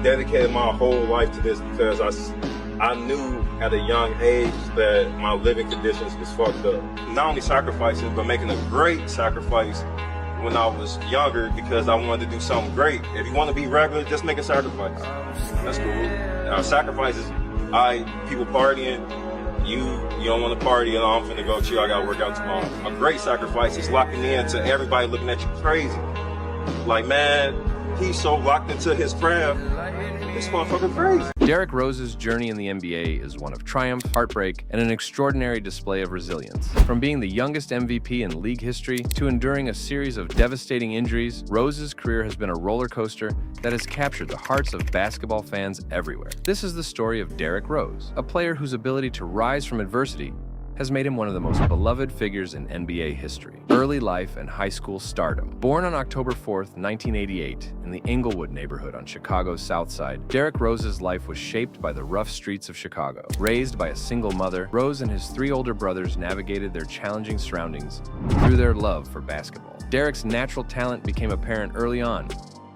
dedicated my whole life to this because I knew at a young age that my living conditions was fucked up. Not only sacrificing, but making a great sacrifice when I was younger because I wanted to do something great. If you want to be regular, just make a sacrifice. That's cool. Sacrifices, people partying, you don't want to party, and I'm finna go chill, I gotta work out tomorrow. A great sacrifice is locking in to everybody looking at you crazy. Like, man, he's so locked into his craft. This motherfucker crazy. Derrick Rose's journey in the NBA is one of triumph, heartbreak, and an extraordinary display of resilience. From being the youngest MVP in league history to enduring a series of devastating injuries, Rose's career has been a roller coaster that has captured the hearts of basketball fans everywhere. This is the story of Derrick Rose, a player whose ability to rise from adversity has made him one of the most beloved figures in NBA history. Early life and high school stardom. Born on October 4th, 1988, in the Inglewood neighborhood on Chicago's South Side, Derrick Rose's life was shaped by the rough streets of Chicago. Raised by a single mother, Rose and his three older brothers navigated their challenging surroundings through their love for basketball. Derrick's natural talent became apparent early on,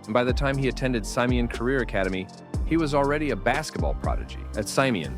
and by the time he attended Simeon Career Academy, he was already a basketball prodigy. At Simeon,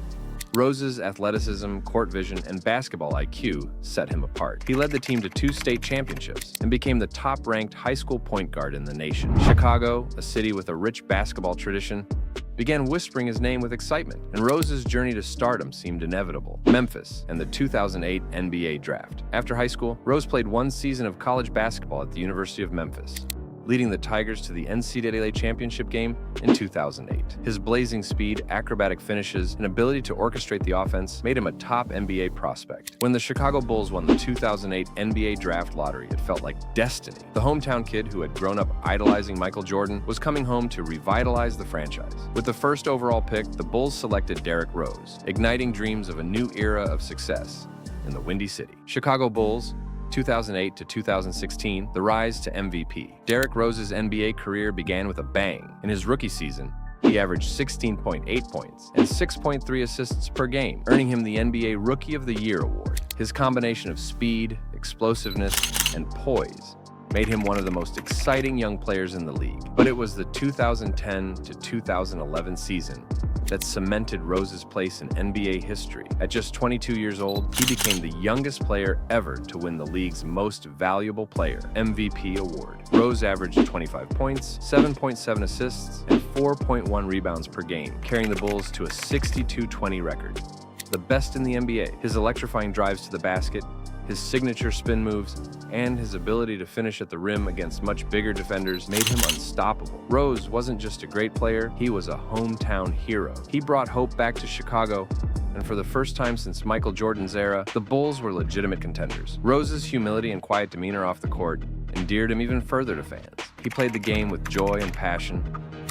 Rose's athleticism, court vision, and basketball IQ set him apart. He led the team to 2 state championships and became the top-ranked high school point guard in the nation. Chicago, a city with a rich basketball tradition, began whispering his name with excitement, and Rose's journey to stardom seemed inevitable. Memphis and the 2008 NBA draft. After high school, Rose played 1 season of college basketball at the University of Memphis, leading the Tigers to the NCAA championship game in 2008. His blazing speed, acrobatic finishes, and ability to orchestrate the offense made him a top NBA prospect. When the Chicago Bulls won the 2008 NBA draft lottery, it felt like destiny. The hometown kid who had grown up idolizing Michael Jordan was coming home to revitalize the franchise. With the first overall pick, the Bulls selected Derrick Rose, igniting dreams of a new era of success in the Windy City. Chicago Bulls, 2008 to 2016, the rise to MVP. Derrick Rose's NBA career began with a bang. In his rookie season, he averaged 16.8 points and 6.3 assists per game, earning him the NBA Rookie of the Year award. His combination of speed, explosiveness, and poise made him one of the most exciting young players in the league. But it was the 2010 to 2011 season that cemented Rose's place in NBA history. At just 22 years old, he became the youngest player ever to win the league's Most Valuable Player (MVP) award. Rose averaged 25 points, 7.7 assists, and 4.1 rebounds per game, carrying the Bulls to a 62-20 record, the best in the NBA. His electrifying drives to the basket, his signature spin moves, and his ability to finish at the rim against much bigger defenders made him unstoppable. Rose wasn't just a great player, he was a hometown hero. He brought hope back to Chicago, and for the first time since Michael Jordan's era, the Bulls were legitimate contenders. Rose's humility and quiet demeanor off the court endeared him even further to fans. He played the game with joy and passion,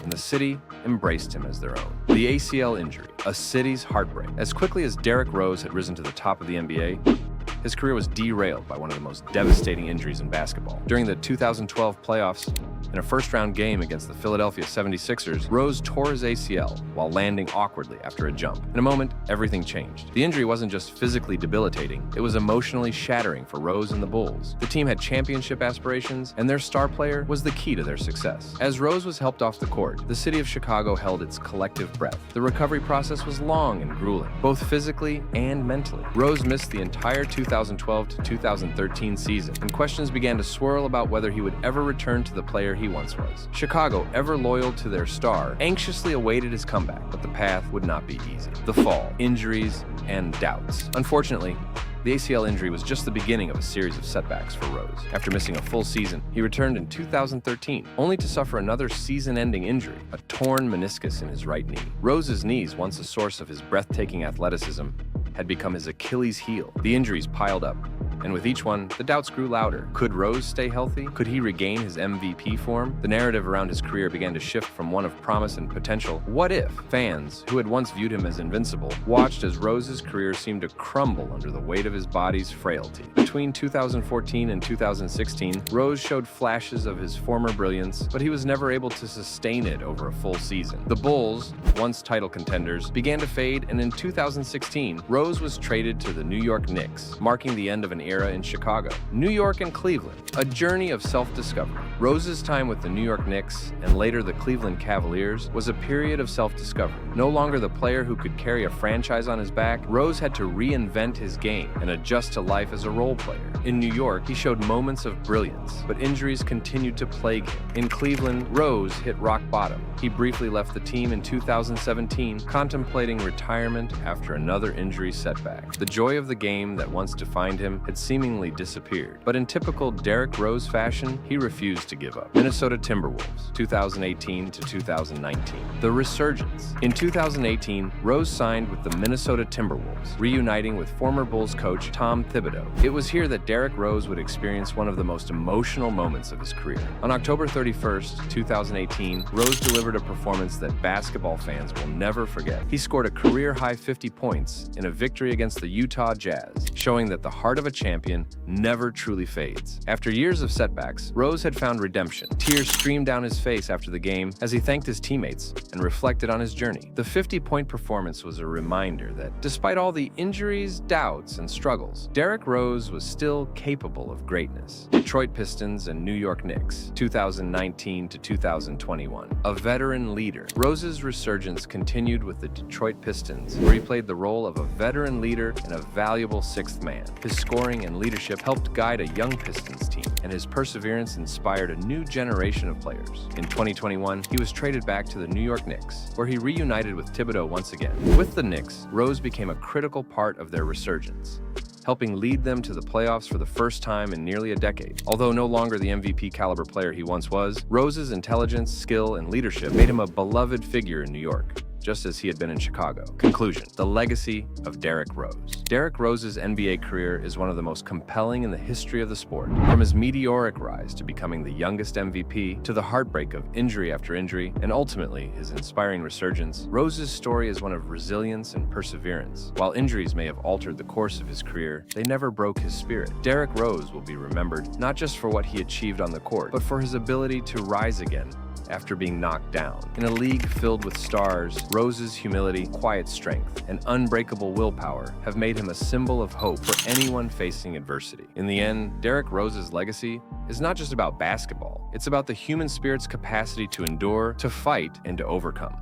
and the city embraced him as their own. The ACL injury, a city's heartbreak. As quickly as Derrick Rose had risen to the top of the NBA, his career was derailed by one of the most devastating injuries in basketball. During the 2012 playoffs, in a first-round game against the Philadelphia 76ers, Rose tore his ACL while landing awkwardly after a jump. In a moment, everything changed. The injury wasn't just physically debilitating, it was emotionally shattering for Rose and the Bulls. The team had championship aspirations, and their star player was the key to their success. As Rose was helped off the court, the city of Chicago held its collective breath. The recovery process was long and grueling, both physically and mentally. Rose missed the entire 2012 to 2013 season, and questions began to swirl about whether he would ever return to the player he once was. Chicago, ever loyal to their star, anxiously awaited his comeback, but the path would not be easy. The fall, injuries, and doubts. Unfortunately, the ACL injury was just the beginning of a series of setbacks for Rose. After missing a full season, he returned in 2013, only to suffer another season-ending injury, a torn meniscus in his right knee. Rose's knees, once a source of his breathtaking athleticism, had become his Achilles heel. The injuries piled up, and with each one, the doubts grew louder. Could Rose stay healthy? Could he regain his MVP form? The narrative around his career began to shift from one of promise and potential. What if? Fans, who had once viewed him as invincible, watched as Rose's career seemed to crumble under the weight of his body's frailty. Between 2014 and 2016, Rose showed flashes of his former brilliance, but he was never able to sustain it over a full season. The Bulls, once title contenders, began to fade, and in 2016, Rose was traded to the New York Knicks, marking the end of an era era in Chicago, New York, and Cleveland, a journey of self-discovery. Rose's time with the New York Knicks and later the Cleveland Cavaliers was a period of self-discovery. No longer the player who could carry a franchise on his back, Rose had to reinvent his game and adjust to life as a role player. In New York, he showed moments of brilliance, but injuries continued to plague him. In Cleveland, Rose hit rock bottom. He briefly left the team in 2017, contemplating retirement after another injury setback. The joy of the game that once defined him had seemingly disappeared, but in typical Derrick Rose fashion, he refused to give up. Minnesota Timberwolves, 2018 to 2019. The resurgence. In 2018, Rose signed with the Minnesota Timberwolves, reuniting with former Bulls coach Tom Thibodeau. It was here that Derrick Rose would experience one of the most emotional moments of his career. On October 31st, 2018, Rose delivered a performance that basketball fans will never forget. He scored a career-high 50 points in a victory against the Utah Jazz, showing that the heart of a champion never truly fades. After years of setbacks, Rose had found redemption. Tears streamed down his face after the game as he thanked his teammates and reflected on his journey. The 50-point performance was a reminder that, despite all the injuries, doubts, and struggles, Derrick Rose was still capable of greatness. Detroit Pistons and New York Knicks, 2019 to 2021. A veteran leader. Rose's resurgence continued with the Detroit Pistons, where he played the role of a veteran leader and a valuable sixth man. His scoring and leadership helped guide a young Pistons team, and his perseverance inspired a new generation of players. In 2021, he was traded back to the New York Knicks, where he reunited with Thibodeau once again. With the Knicks, Rose became a critical part of their resurgence, helping lead them to the playoffs for the first time in nearly a decade. Although no longer the MVP caliber player he once was, Rose's intelligence, skill, and leadership made him a beloved figure in New York, just as he had been in Chicago. Conclusion: the legacy of Derrick Rose. Derrick Rose's NBA career is one of the most compelling in the history of the sport. From his meteoric rise to becoming the youngest MVP, to the heartbreak of injury after injury, and ultimately his inspiring resurgence, Rose's story is one of resilience and perseverance. While injuries may have altered the course of his career, they never broke his spirit. Derrick Rose will be remembered not just for what he achieved on the court, but for his ability to rise again after being knocked down. In a league filled with stars, Rose's humility, quiet strength, and unbreakable willpower have made him a symbol of hope for anyone facing adversity. In the end, Derrick Rose's legacy is not just about basketball. It's about the human spirit's capacity to endure, to fight, and to overcome.